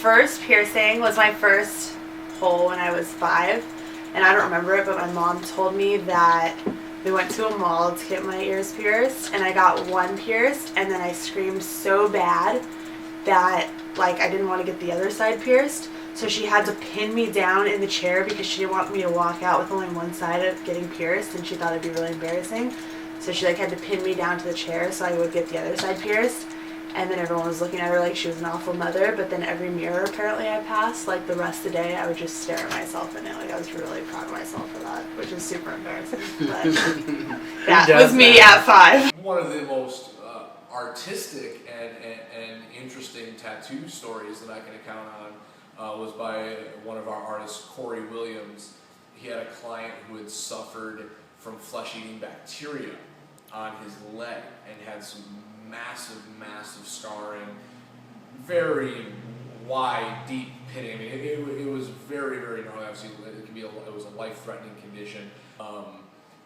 first piercing was my first hole when I was 5, and I don't remember it, but my mom told me that we went to a mall to get my ears pierced, and I got one pierced, and then I screamed so bad that like I didn't want to get the other side pierced, so she had to pin me down in the chair because she didn't want me to walk out with only one side of getting pierced, and she thought it'd be really embarrassing. So she like had to pin me down to the chair so I would get the other side pierced. And then everyone was looking at her like she was an awful mother, but then every mirror apparently I passed, like the rest of the day, I would just stare at myself in it. Like I was really proud of myself for that, which is super embarrassing. But that was me at 5. One of the most artistic and interesting tattoo stories that I can account on was by one of our artists, Corey Williams. He had a client who had suffered from flesh-eating bacteria on his leg and had some massive scarring, very wide, deep pitting. I mean, it was very gnarly. Obviously, it was a life-threatening condition,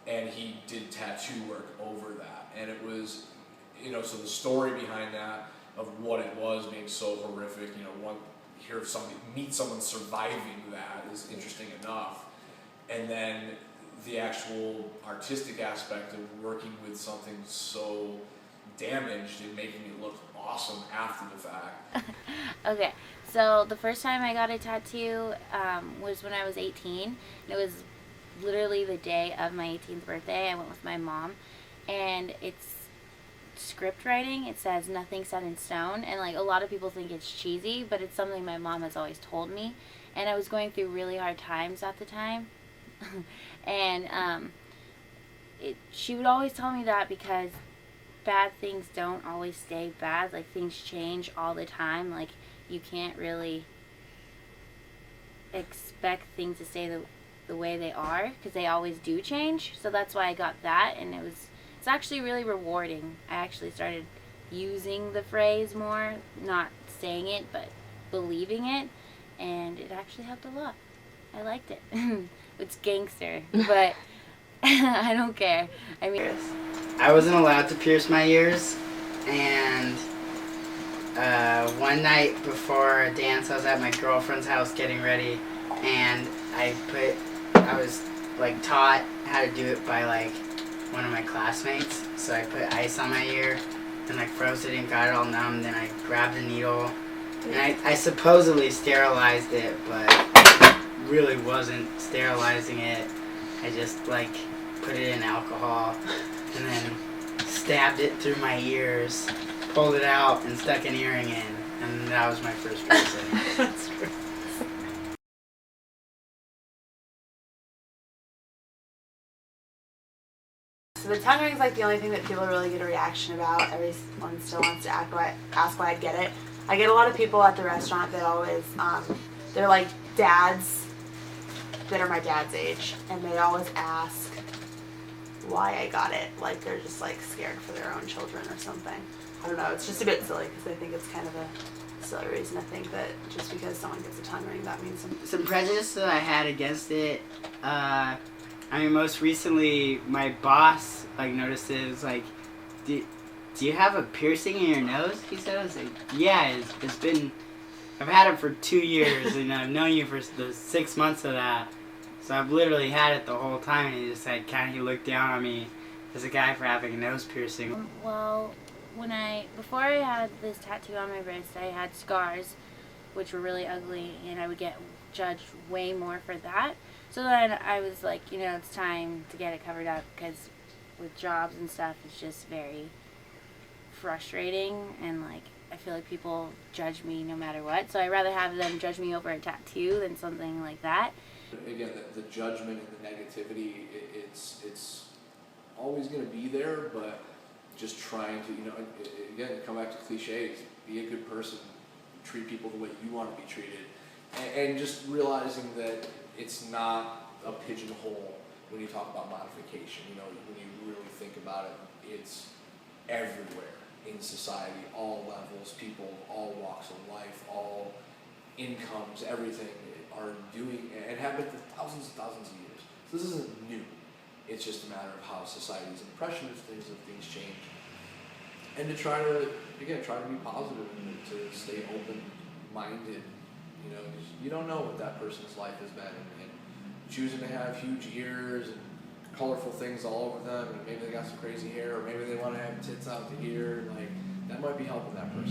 and he did tattoo work over that. And it was, so the story behind that of what it was being so horrific, meet someone surviving that is interesting enough, and then the actual artistic aspect of working with something so damaged and making it look awesome after the fact. Okay, so the first time I got a tattoo was when I was 18. It was literally the day of my 18th birthday. I went with my mom, and it's script writing. It says nothing set in stone, and like a lot of people think it's cheesy, but it's something my mom has always told me. And I was going through really hard times at the time. And she would always tell me that because bad things don't always stay bad. Like things change all the time. Like you can't really expect things to stay the way they are because they always do change. So that's why I got that, and it's actually really rewarding. I actually started using the phrase more, not saying it but believing it, and it actually helped a lot. I liked it. It's gangster, but I don't care. I mean, I wasn't allowed to pierce my ears, and one night before a dance, I was at my girlfriend's house getting ready, and I was like taught how to do it by like one of my classmates. So I put ice on my ear and like froze it and got it all numb. Then I grabbed a needle, and I supposedly sterilized it, but really wasn't sterilizing it. I just like put it in alcohol and then stabbed it through my ears, pulled it out, and stuck an earring in, and that was my first piercing. That's true. So the tongue ring is like the only thing that people really get a reaction about. Everyone still wants to ask why I get it. I get a lot of people at the restaurant that always, they're like dads that are my dad's age, and they always ask why I got it. Like they're just like scared for their own children or something. I don't know, it's just a bit silly because I think it's kind of a silly reason to think that just because someone gets a tongue ring that means something. Some prejudice that I had against it, most recently my boss like noticed it. It was like, do you have a piercing in your nose? He said. I was like, yeah, it's been, I've had it for 2 years, and I've known you for the 6 months of that. So I've literally had it the whole time, and he just like he looked down on me as a guy for having a nose piercing. Well, before I had this tattoo on my wrist, I had scars, which were really ugly, and I would get judged way more for that. So then I was like, it's time to get it covered up, because with jobs and stuff, it's just very frustrating, and like I feel like people judge me no matter what. So I'd rather have them judge me over a tattoo than something like that. Again, the judgment and the negativity, it's always going to be there, but just trying to, again, come back to cliches, be a good person, treat people the way you want to be treated, and just realizing that it's not a pigeonhole when you talk about modification. When you really think about it, it's everywhere in society, all levels, people, all walks of life, all incomes, everything are doing and have been for thousands and thousands of years. So this isn't new. It's just a matter of how society's impression of things change. And to try to be positive and to stay open-minded You know, 'cause you don't know what that person's life has been, and choosing to have huge ears and colorful things all over them, and maybe they got some crazy hair, or maybe they want to have tits out to here, like that might be helping that person.